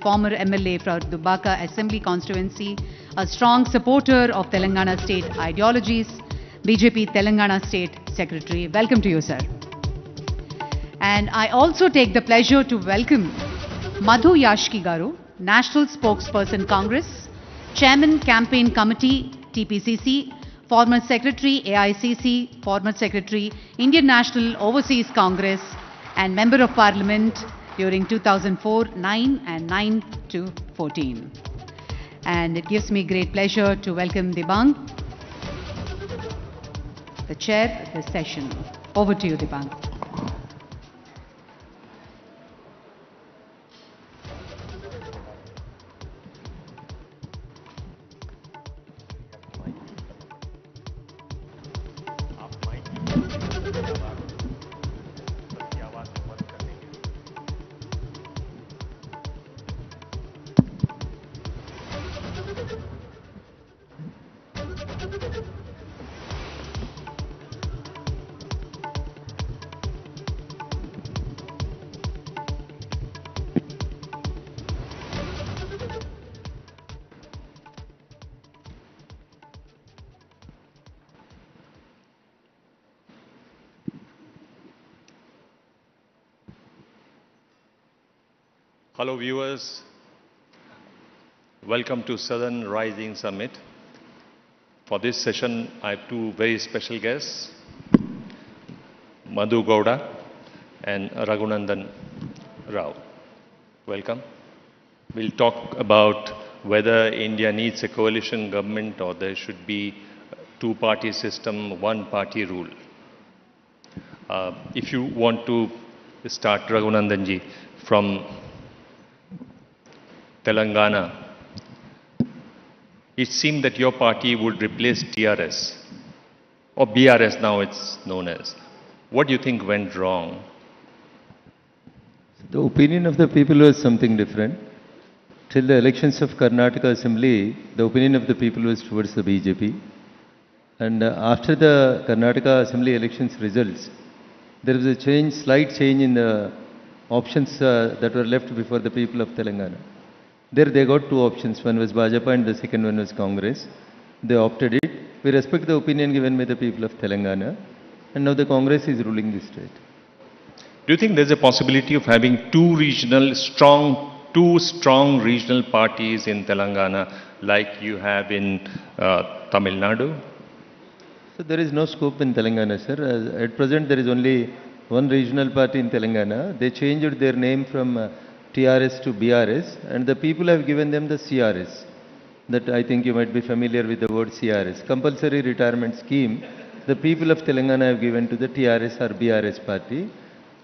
former MLA for Dubbaka Assembly Constituency, a strong supporter of Telangana state ideologies, BJP Telangana State Secretary. Welcome to you, sir. And I also take the pleasure to welcome Madhu Yashki Garu, National Spokesperson Congress, Chairman Campaign Committee, TPCC, former Secretary, AICC, former Secretary, Indian National Overseas Congress, and Member of Parliament during 2004-9 and 9-14. And it gives me great pleasure to welcome Dibang, the chair of this session. Over to you, Dibang. Hello viewers, welcome to Southern Rising Summit. For this session, I have two very special guests, Madhu Gowda and Raghunandan Rao. Welcome. We'll talk about whether India needs a coalition government or there should be a two-party system, one-party rule. If you want to start, Raghunandanji, from Telangana, it seemed that your party would replace TRS, or BRS now it's known as. What do you think went wrong? The opinion of the people was something different. Till the elections of Karnataka Assembly, the opinion of the people was towards the BJP. And after the Karnataka Assembly elections results, there was a change, slight change in the options that were left before the people of Telangana. There they got two options. One was Bajapa and the second one was Congress. They opted it. We respect the opinion given by the people of Telangana. And now the Congress is ruling the state. Do you think there's a possibility of having two strong regional parties in Telangana like you have in Tamil Nadu? So there is no scope in Telangana, sir. At present there is only one regional party in Telangana. They changed their name from TRS to BRS, and the people have given them the CRS. That I think you might be familiar with the word CRS. Compulsory Retirement Scheme, the people of Telangana have given to the TRS or BRS party.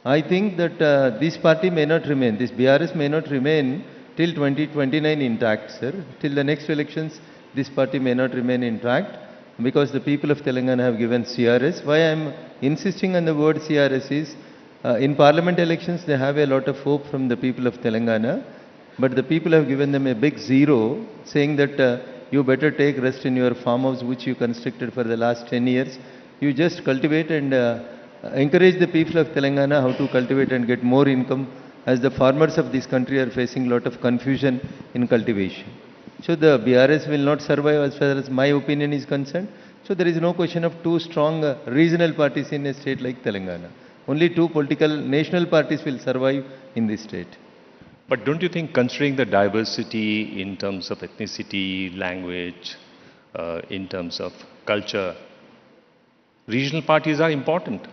I think that this party may not remain, this BRS may not remain till 2029 intact, sir. Till the next elections, this party may not remain intact because the people of Telangana have given CRS. Why I am insisting on the word CRS is, in parliament elections, they have a lot of hope from the people of Telangana, but the people have given them a big zero, saying that you better take rest in your farmhouse, which you constructed for the last 10 years. You just cultivate and encourage the people of Telangana how to cultivate and get more income, as the farmers of this country are facing a lot of confusion in cultivation. So the BRS will not survive as far as my opinion is concerned. So there is no question of two strong regional parties in a state like Telangana. Only two political national parties will survive in this state. But don't you think, considering the diversity in terms of ethnicity, language, in terms of culture, regional parties are important?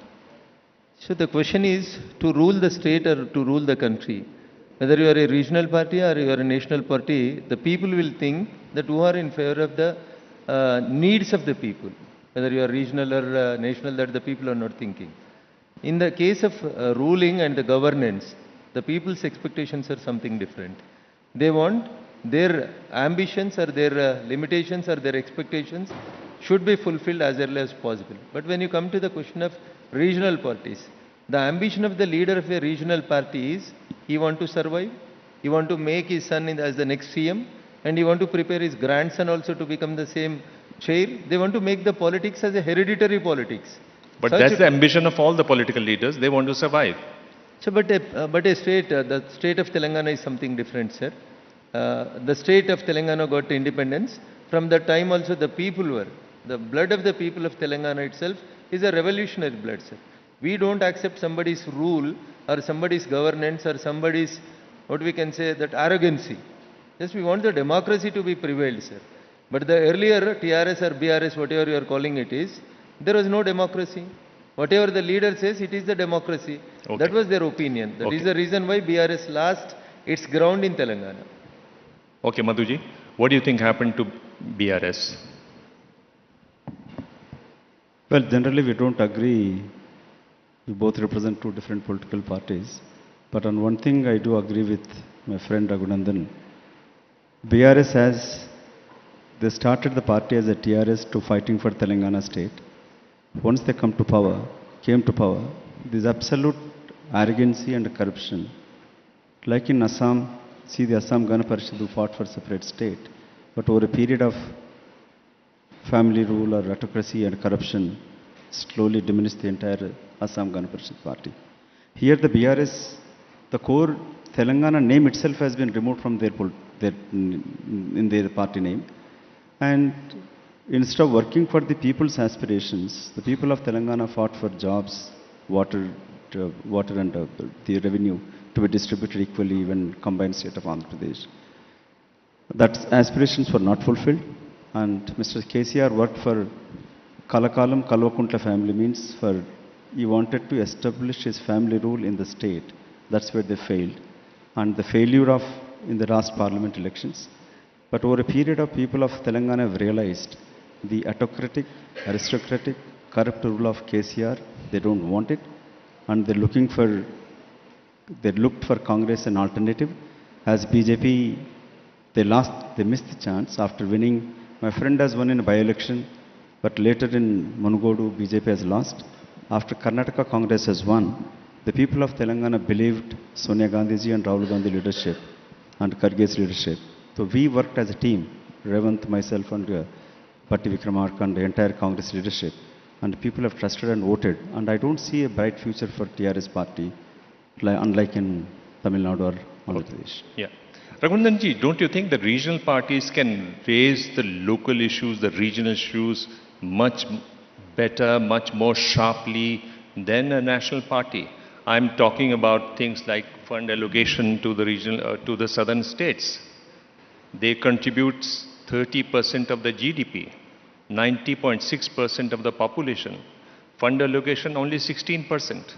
So the question is, to rule the state or to rule the country, whether you are a regional party or you are a national party, the people will think that who are in favor of the needs of the people. Whether you are regional or national, that the people are not thinking. In the case of ruling and the governance, the people's expectations are something different. They want their ambitions or their limitations or their expectations should be fulfilled as early as possible. But when you come to the question of regional parties, the ambition of the leader of a regional party is he want to survive, he want to make his son as the next CM, and he want to prepare his grandson also to become the same chair. They want to make the politics as a hereditary politics. But that's the ambition of all the political leaders. They want to survive. So, but a state, the state of Telangana is something different, sir. The state of Telangana got independence. From that time also the people were, the blood of the people of Telangana itself is a revolutionary blood, sir. We don't accept somebody's rule or somebody's governance or somebody's, what we can say, that arrogancy. Yes, we want the democracy to be prevailed, sir. But the earlier TRS or BRS, whatever you are calling it is, there was no democracy. Whatever the leader says, it is the democracy. Okay. That was their opinion. That is the reason why BRS lost its ground in Telangana. Okay, Madhuji, what do you think happened to BRS? Well, generally we don't agree. We both represent two different political parties. But on one thing I do agree with my friend Raghunandan. BRS they started the party as a TRS to fighting for Telangana state. Once they came to power, this absolute arrogancy and corruption. Like in Assam, see the Assam Gana Parishad who fought for separate state. But over a period of family rule or autocracy and corruption, slowly diminished the entire Assam Gana Parishad party. Here the BRS, the core Telangana name itself has been removed from their party name. And instead of working for the people's aspirations, the people of Telangana fought for jobs, water and the revenue to be distributed equally even combined state of Andhra Pradesh. That aspirations were not fulfilled, and Mr. KCR worked for Kalakalam Kalvakuntla family, means for he wanted to establish his family rule in the state. That's where they failed. And the failure of in the last parliament elections. But over a period of people of Telangana have realized the autocratic, aristocratic, corrupt rule of KCR, they don't want it. And they looked for Congress an alternative. As BJP, they missed the chance after winning. My friend has won in a by-election, but later in Munugodu, BJP has lost. After Karnataka Congress has won, the people of Telangana believed Sonia Gandhiji and Rahul Gandhi leadership and Kharge's leadership. So we worked as a team, Revant, myself and Patti Vikramarka and the entire Congress leadership. And people have trusted and voted. And I don't see a bright future for TRS party, unlike in Tamil Nadu or Andhra Pradesh. Yeah. Raghunandanji, don't you think the regional parties can raise the local issues, the regional issues much better, much more sharply than a national party? I'm talking about things like fund allocation to the regional, to the southern states. They contribute 30% of the GDP, 90.6% of the population. Fund allocation only 16%.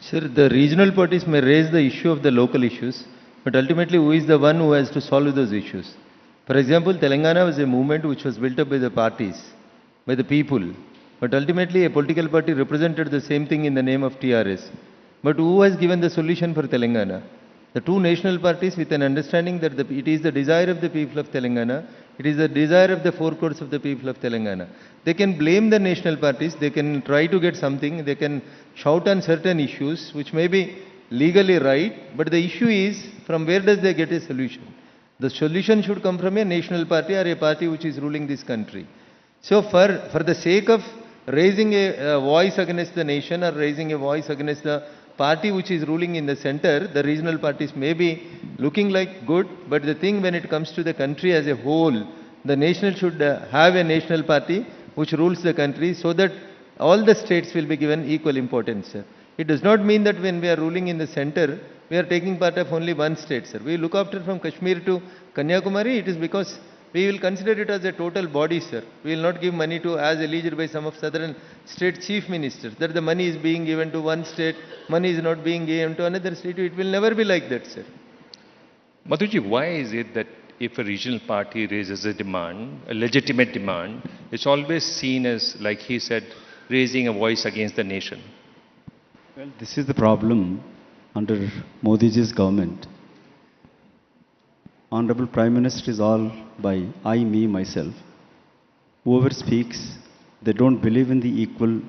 Sir, the regional parties may raise the issue of the local issues, but ultimately who is the one who has to solve those issues? For example, Telangana was a movement which was built up by the parties, by the people. But ultimately a political party represented the same thing in the name of TRS. But who has given the solution for Telangana? The two national parties with an understanding that it is the desire of the people of Telangana, it is the desire of the four crores of the people of Telangana. They can blame the national parties, they can try to get something, they can shout on certain issues which may be legally right, but the issue is from where does they get a solution? The solution should come from a national party or a party which is ruling this country. So for the sake of raising a voice against the nation or raising a voice against the party which is ruling in the center, the regional parties may be looking like good, but the thing when it comes to the country as a whole, the nation should have a national party which rules the country so that all the states will be given equal importance. It does not mean that when we are ruling in the center, we are taking part of only one state, sir. We look after from Kashmir to Kanyakumari, it is because we will consider it as a total body, sir. We will not give money to, as alleged by some of southern state chief ministers, that the money is being given to one state, money is not being given to another state. It will never be like that, sir. Madhuji, why is it that if a regional party raises a demand, a legitimate demand, it's always seen as, like he said, raising a voice against the nation? Well, this is the problem under Modiji's government. Honorable Prime Minister is all by I, me, myself. Whoever speaks, they don't believe in the equal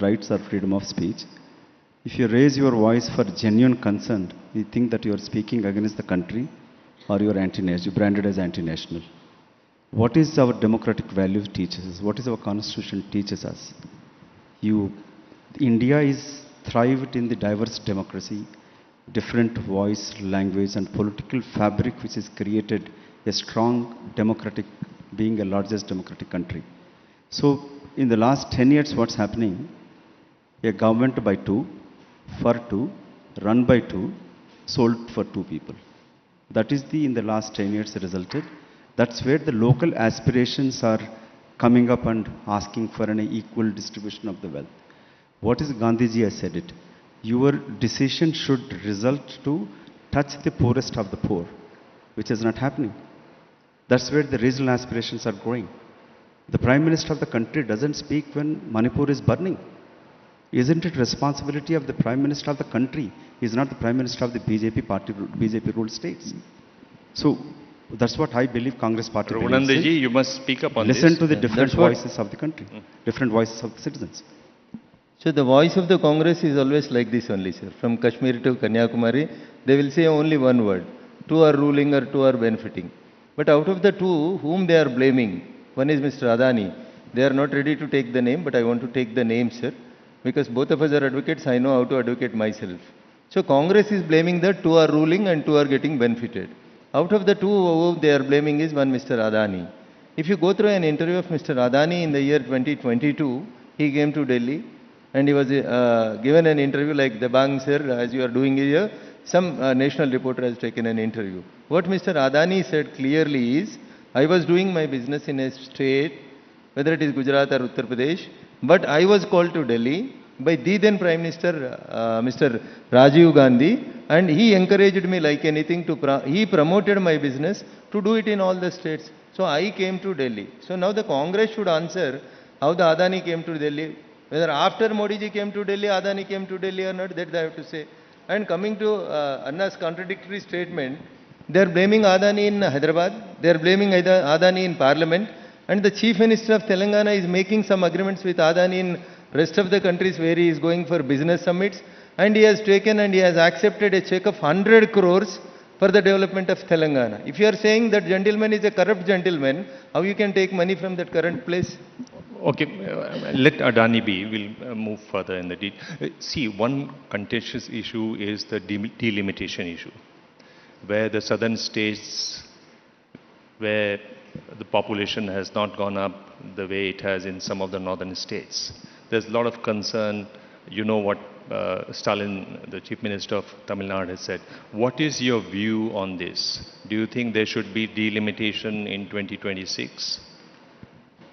rights or freedom of speech. If you raise your voice for genuine concern, you think that you are speaking against the country or you are anti-national, you branded as anti-national. What is our democratic values teaches us? What is our constitution teaches us? India is thrived in the diverse democracy, different voice, language, and political fabric which is created a strong democratic, being a largest democratic country. So in the last 10 years, what's happening? A government by two, for two, run by two, sold for two people. That is in the last 10 years resulted. That's where the local aspirations are coming up and asking for an equal distribution of the wealth. What is Gandhiji has said it? Your decision should result to touch the poorest of the poor, which is not happening. That's where the regional aspirations are growing. The Prime Minister of the country doesn't speak when Manipur is burning. Isn't it responsibility of the Prime Minister of the country? He is not the Prime Minister of the BJP party, BJP ruled states. So that's what I believe Congress party believes. Raghunandan ji, you must speak up on Listen this. to the different voices of the country, different voices of the citizens. So the voice of the Congress is always like this only, sir. From Kashmir to Kanyakumari, they will say only one word. Two are ruling or two are benefiting. But out of the two, whom they are blaming, one is Mr. Adani. They are not ready to take the name, but I want to take the name, sir. Because both of us are advocates, I know how to advocate myself. So Congress is blaming that two are ruling and two are getting benefited. Out of the two, who they are blaming is one Mr. Adani. If you go through an interview of Mr. Adani in the year 2022, he came to Delhi and he was given an interview like the Bang sir, as you are doing here. Some national reporter has taken an interview. What Mr. Adani said clearly is, I was doing my business in a state, whether it is Gujarat or Uttar Pradesh, but I was called to Delhi by the then Prime Minister, Mr. Rajiv Gandhi, and he encouraged me like anything to, he promoted my business to do it in all the states. So I came to Delhi. So now the Congress should answer how the Adani came to Delhi. Whether after Modi ji came to Delhi, Adani came to Delhi or not, that I have to say. And coming to Anna's contradictory statement, they are blaming Adani in Hyderabad, they are blaming Adani in Parliament, and the Chief Minister of Telangana is making some agreements with Adani in rest of the countries where he is going for business summits, and he has taken and he has accepted a check of 100 crores for the development of Telangana. If you are saying that gentleman is a corrupt gentleman, how you can take money from that current place? Okay, let Adani be. We'll move further in the detail. See, one contentious issue is the delimitation issue, where the southern states, where the population has not gone up the way it has in some of the northern states. There's a lot of concern. You know what Stalin, the Chief Minister of Tamil Nadu, has said. What is your view on this? Do you think there should be delimitation in 2026?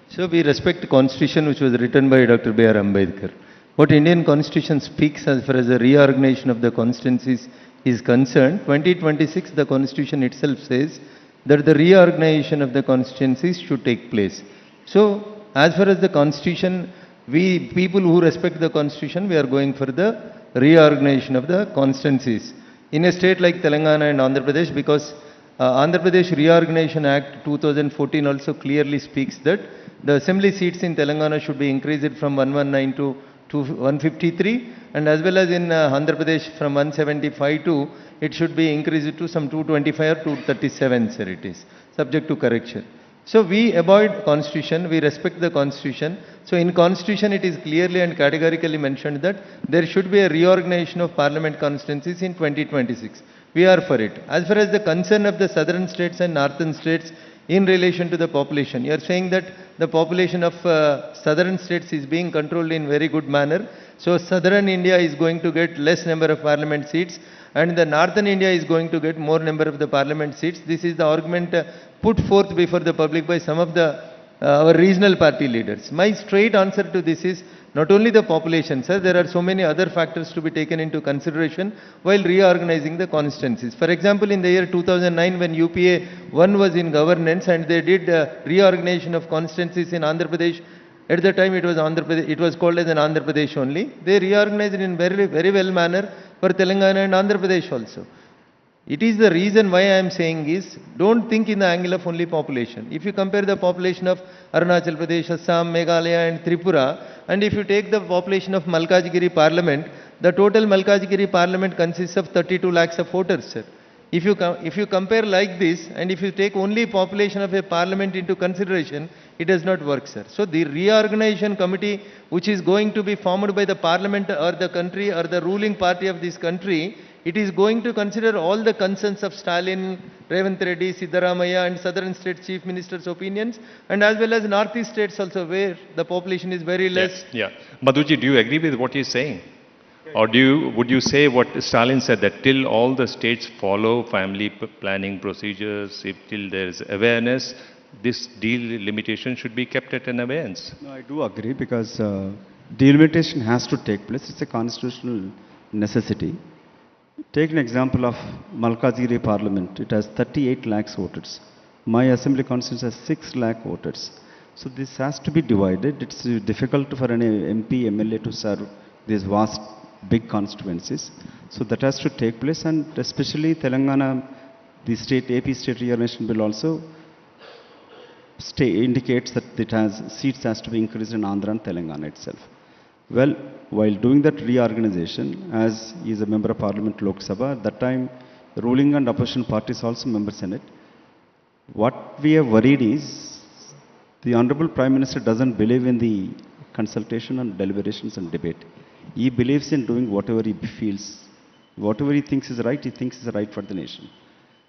So we respect the constitution which was written by Dr. B.R. Ambedkar. What Indian constitution speaks as far as the reorganization of the constituencies is concerned, 2026 the constitution itself says that the reorganization of the constituencies should take place. So as far as the constitution, we people who respect the constitution, we are going for the reorganization of the constituencies. In a state like Telangana and Andhra Pradesh, because Andhra Pradesh Reorganization Act 2014 also clearly speaks that the assembly seats in Telangana should be increased from 119 to 153, and as well as in Andhra Pradesh from 175 to, it should be increased to some 225 or 237, sir, it is, subject to correction. So we avoid constitution, we respect the constitution. So in constitution it is clearly and categorically mentioned that there should be a reorganization of parliament constituencies in 2026. We are for it. As far as the concern of the southern states and northern states in relation to the population, you are saying that the population of southern states is being controlled in very good manner. So southern India is going to get less number of parliament seats and the northern India is going to get more number of the parliament seats. This is the argument put forth before the public by some of the our regional party leaders. My straight answer to this is not only the population, sir, there are so many other factors to be taken into consideration while reorganizing the constituencies. For example, in the year 2009 when UPA 1 was in governance and they did reorganization of constituencies in Andhra Pradesh, at the time it was Andhra Pradesh, it was called as an Andhra Pradesh only. They reorganized it in very well manner for Telangana and Andhra Pradesh also. It is the reason why I am saying is, don't think in the angle of only population. If you compare the population of Arunachal Pradesh, Assam, Meghalaya and Tripura, and if you take the population of Malkajgiri Parliament, the total Malkajgiri Parliament consists of 32 lakhs of voters, sir. If you compare like this, and if you take only population of a parliament into consideration, it does not work, sir. So the reorganization committee, which is going to be formed by the parliament or the country or the ruling party of this country, it is going to consider all the concerns of Stalin, Revanth Reddy, Siddaramaiah and southern state chief ministers' opinions, and as well as northeast states also, where the population is very less. Yeah. Madhuji, do you agree with what he's saying? Or would you say what Stalin said, that till all the states follow family planning procedures, if till there is awareness, this delimitation should be kept at an abeyance? No, I do agree, because delimitation has to take place. It's a constitutional necessity. Take an example of Malkajgiri Parliament. It has 38 lakhs voters. My assembly constituency has 6 lakh voters. So this has to be divided. It's difficult for an MP, MLA to serve these vast, big constituencies. So that has to take place, and especially Telangana, the state, AP state reorganization bill also indicates that it has seats has to be increased in Andhra and Telangana itself. Well, while doing that reorganization, as he is a member of Parliament Lok Sabha, at that time the ruling and opposition parties also members in it. What we are worried is the Honorable Prime Minister doesn't believe in the consultation and deliberations and debate. He believes in doing whatever he feels, whatever he thinks is right, he thinks is right for the nation.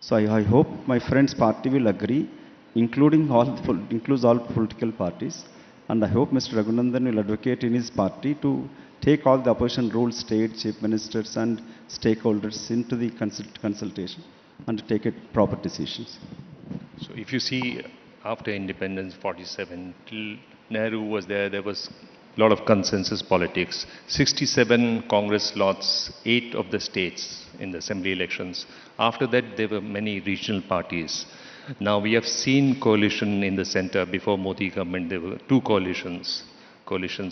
So I hope my friend's party will agree, includes all political parties. And I hope Mr. Raghunandan will advocate in his party to take all the opposition rules, state, chief ministers and stakeholders into the consultation and to take proper decisions. So if you see, after independence, 47, till Nehru was there was a lot of consensus politics. 67 Congress slots, 8 of the states in the assembly elections. After that, there were many regional parties. Now we have seen coalition in the center. Before Modi government, there were 2 coalitions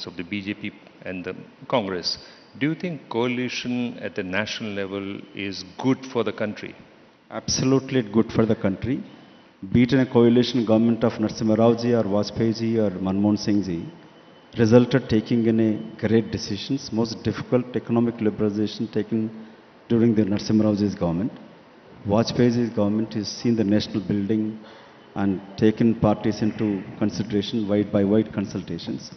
of the BJP and the Congress. Do you think coalition at the national level is good for the country? Absolutely good for the country. Be it in a coalition government of Narasimha Rao ji or Vajpayee ji or Manmohan Singh ji, resulted taking in a great decisions, most difficult economic liberalization taken during the Narasimha Rao ji's government. Vajpayee's government has seen the national building and taken parties into consideration by wide consultations.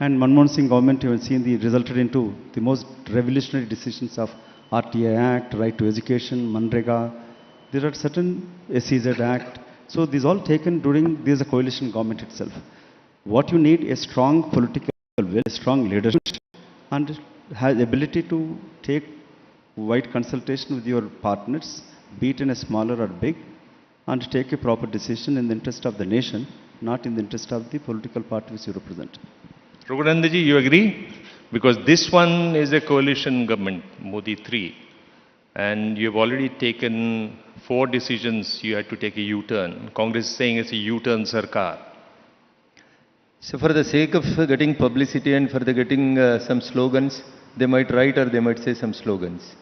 And Manmohan Singh government even seen resulted into the most revolutionary decisions of RTI Act, Right to Education, Manrega. There are certain SEZ Act. So these all taken during this coalition government itself. What you need is strong political will, a strong leadership, and has ability to take wide consultation with your partners, be it in a smaller or big, and take a proper decision in the interest of the nation, not in the interest of the political party which you represent. Raghunandanji, you agree? Because this one is a coalition government, Modi 3, and you have already taken 4 decisions. You had to take a U-turn. Congress is saying it's a U-turn Sarkar. So for the sake of getting publicity and for the getting some slogans, they might write or they might say some slogans.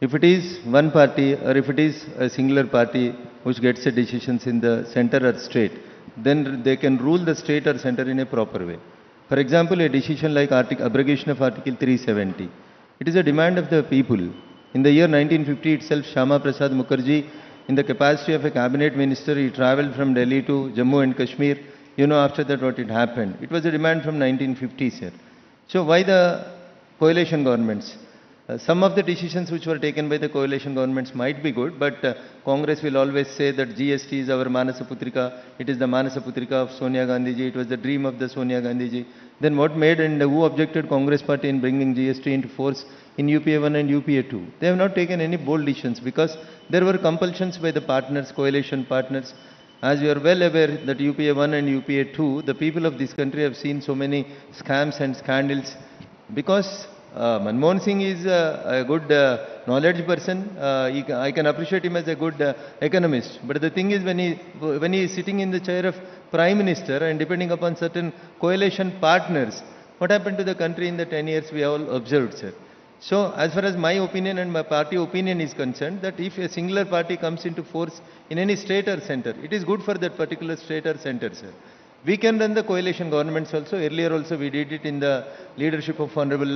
If it is one party or if it is a singular party which gets the decisions in the center or state, then they can rule the state or center in a proper way. For example, a decision like abrogation of Article 370. It is a demand of the people. In the year 1950 itself, Shyama Prasad Mukherjee, in the capacity of a cabinet minister, he travelled from Delhi to Jammu and Kashmir. You know after that what it happened. It was a demand from 1950s here. So why the coalition governments? Some of the decisions which were taken by the coalition governments might be good, but Congress will always say that GST is our Manasa Putrika. It is the Manasa Putrika of Sonia Gandhi ji. It was the dream of the Sonia Gandhi ji. Then what made and who objected Congress party in bringing GST into force in UPA 1 and UPA 2? They have not taken any bold decisions because there were compulsions by the partners, coalition partners. As you are well aware that UPA 1 and UPA 2, the people of this country have seen so many scams and scandals because Manmohan Singh is a good knowledge person. I can appreciate him as a good economist. But the thing is when he is sitting in the chair of Prime Minister and depending upon certain coalition partners, what happened to the country in the 10 years we all observed, sir. So as far as my opinion and my party opinion is concerned, that if a singular party comes into force in any state or center, it is good for that particular state or center, sir. We can run the coalition governments also. Earlier also we did it in the leadership of Honorable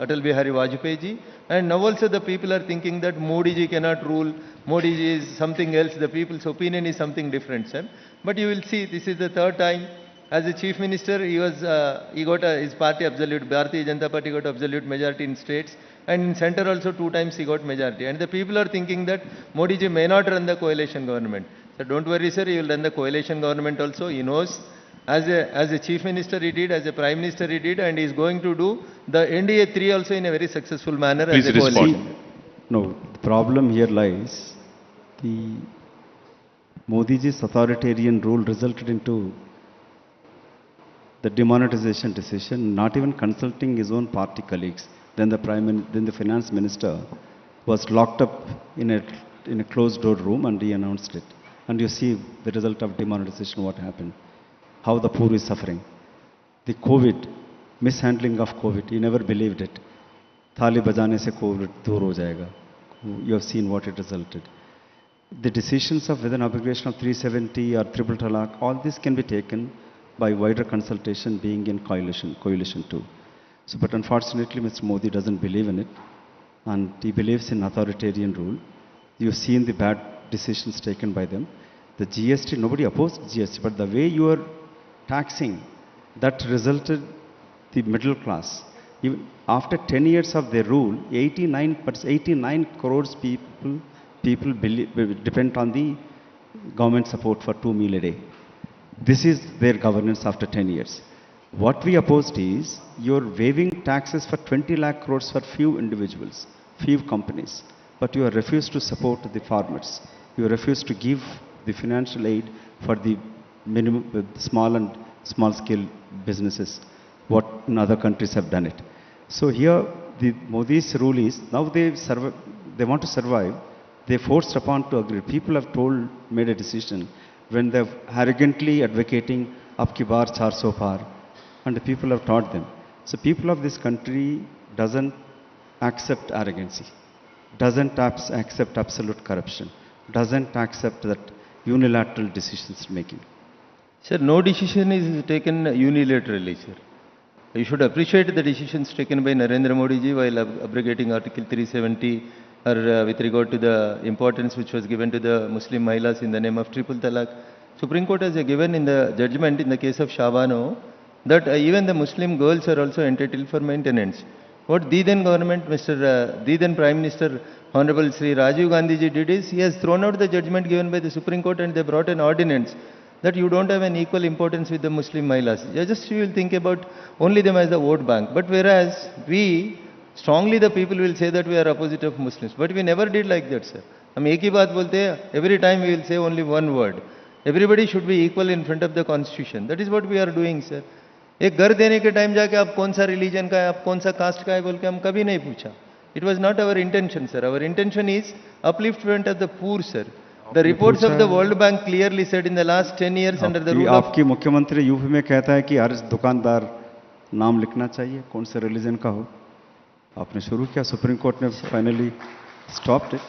Atal Bihari Vajpayee ji. And now also the people are thinking that Modi ji cannot rule. Modi ji is something else. The people's opinion is something different, sir. But you will see, this is the third time as a chief minister, he got his party absolute, Bharatiya Janata Party got absolute majority in states, and in center also 2 times he got majority. And the people are thinking that Modi ji may not run the coalition government. So don't worry, sir, he will run the coalition government also. He knows, as a chief minister he did, as a prime minister he did, and he is going to do the NDA 3 also in a very successful manner. Please as a respond. coalition. No, the problem here lies, the Modi ji's authoritarian rule resulted into the demonetization decision, not even consulting his own party colleagues. Then the finance minister was locked up in a closed door room and he announced it. And you see the result of demonetization, what happened, how the poor is suffering. The COVID, mishandling of COVID, he never believed it. Thali bajane se COVID dur ho jayega. You have seen what it resulted. The decisions of whether an abrogation of 370 or triple talaq, all this can be taken by wider consultation, being in coalition too. So, but unfortunately, Mr. Modi doesn't believe in it, and he believes in authoritarian rule. You've seen the bad decisions taken by them. The GST, nobody opposed GST, but the way you are taxing, that resulted the middle class. Even after 10 years of their rule, 89 crores people depend on the government support for 2 meals a day. This is their governance after 10 years. What we opposed is you're waiving taxes for 20 lakh crores for few individuals, few companies, but you have refused to support the farmers. You refused to give the financial aid for the minimum, small scale businesses, what in other countries have done it. So here the Modi's rule is, now they want to survive, they forced upon to agree. People have made a decision when they're arrogantly advocating up ki bar 400 par, and the people have taught them. So people of this country doesn't accept arrogancy, doesn't accept absolute corruption, doesn't accept that unilateral decisions making. Sir, no decision is taken unilaterally, sir. You should appreciate the decisions taken by Narendra Modi ji while abrogating Article 370, or with regard to the importance which was given to the Muslim Mahilas in the name of triple talaq. Supreme Court has given in the judgment in the case of Shabano that even the Muslim girls are also entitled for maintenance. What the then government, the then Prime Minister Honorable Sri Rajiv Gandhi ji did is, he has thrown out the judgment given by the Supreme Court and they brought an ordinance that you don't have an equal importance with the Muslim Mahilas. Just you will think about only them as the vote bank. But whereas we, strongly the people will say that we are opposite of Muslims. But we never did like that, sir. हम एक ही बात बोलते हैं, every time we will say only one word. Everybody should be equal in front of the constitution. That is what we are doing, sir. एक घर देने के time जाके आप कौन सा रिलीजन का है, आप कौन सा कास्ट का है बोल के हम कभी नहीं पूछा. It was not our intention, sir. Our intention is upliftment of the poor, sir. The reports of the World Bank clearly said in the last 10 years under the rule of... आपकी मुख्यमंत्री यूपी में कहता है कि हर दुकानदार नाम लिखना चाहिए, कौन से रिलीजन का हो. आपने शुरू किया, सुप्रीम कोर्ट ने finally stopped it.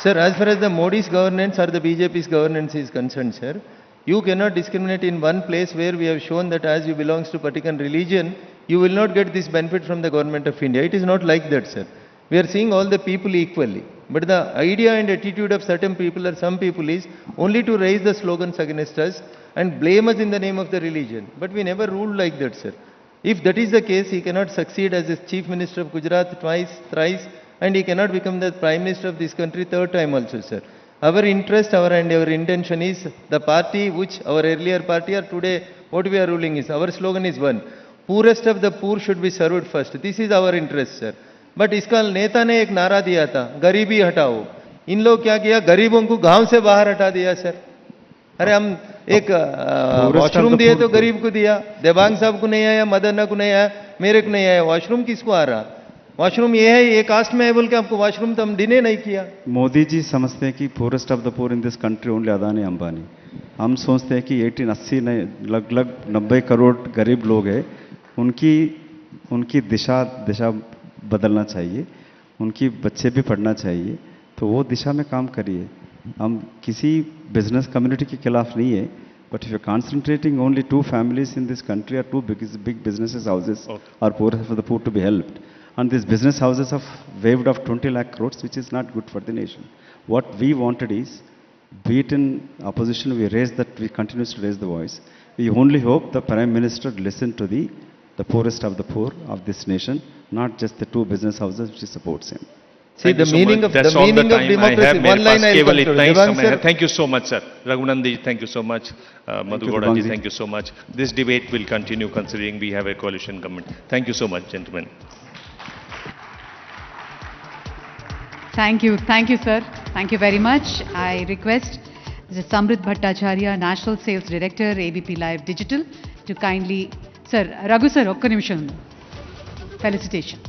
Sir, as far as the Modi's governance or the BJP's governance is concerned, sir, you cannot discriminate in one place where we have shown that as you belongs to particular religion, you will not get this benefit from the government of India. It is not like that, sir. We are seeing all the people equally. But the idea and attitude of certain people or some people is only to raise the slogans against us and blame us in the name of the religion. But we never ruled like that, sir. If that is the case, he cannot succeed as the Chief Minister of Gujarat twice, thrice, and he cannot become the Prime Minister of this country third time also, sir. Our interest, our intention is the party which our earlier party or today what we are ruling is, our slogan is one. Poorest of the poor should be served first. This is our interest, sir. But इसका नेता ने एक नारा दिया था, गरीबी हटाओ. इन लोग क्या किया, गरीबों को गांव से बाहर हटा दिया, सर. अरे हम एक वॉशरूम दिए तो गरीब को दिया, देवांग साहब को नहीं आया, मदन को नहीं आया, मेरे को नहीं आया. वॉशरूम किसको आ रहा? वॉशरूम ये है, ये कास्ट में है बोल के आपको वॉशरूम तो हम डिने नहीं किया. मोदी जी समझते हैं कि poorest of the poor in this country only Adani Ambani. हम सोचते हैं कि 80 नहीं लगभग 90 करोड़ गरीब लोग हैं, उनकी दिशा बदलना चाहिए, उनकी बच्चे भी पढ़ना चाहिए, तो वो दिशा में काम करिए. हम किसी बिजनेस कम्युनिटी के खिलाफ नहीं है, But if you're concentrating only two families in this country or two big businesses houses are poor for the poor to be helped, and these business houses have waived off 20 lakh crores, which is not good for the nation. What we wanted is, be it in opposition, we continue to raise the voice. We only hope the Prime Minister listen to the poorest of the poor of this nation, not just the two business houses which supports him. See, the meaning of democracy. One line I will conclude. Thank you so much, sir. Raghunandan, thank you so much. Madhu Yashki, thank you so much. This debate will continue considering we have a coalition government. Thank you so much, gentlemen. Thank you, sir. Thank you very much. I request Mr. Samrit Bhattacharya, National Sales Director, ABP Live Digital, to kindly, sir, Raghu sir, okka nimisham. Felicitation.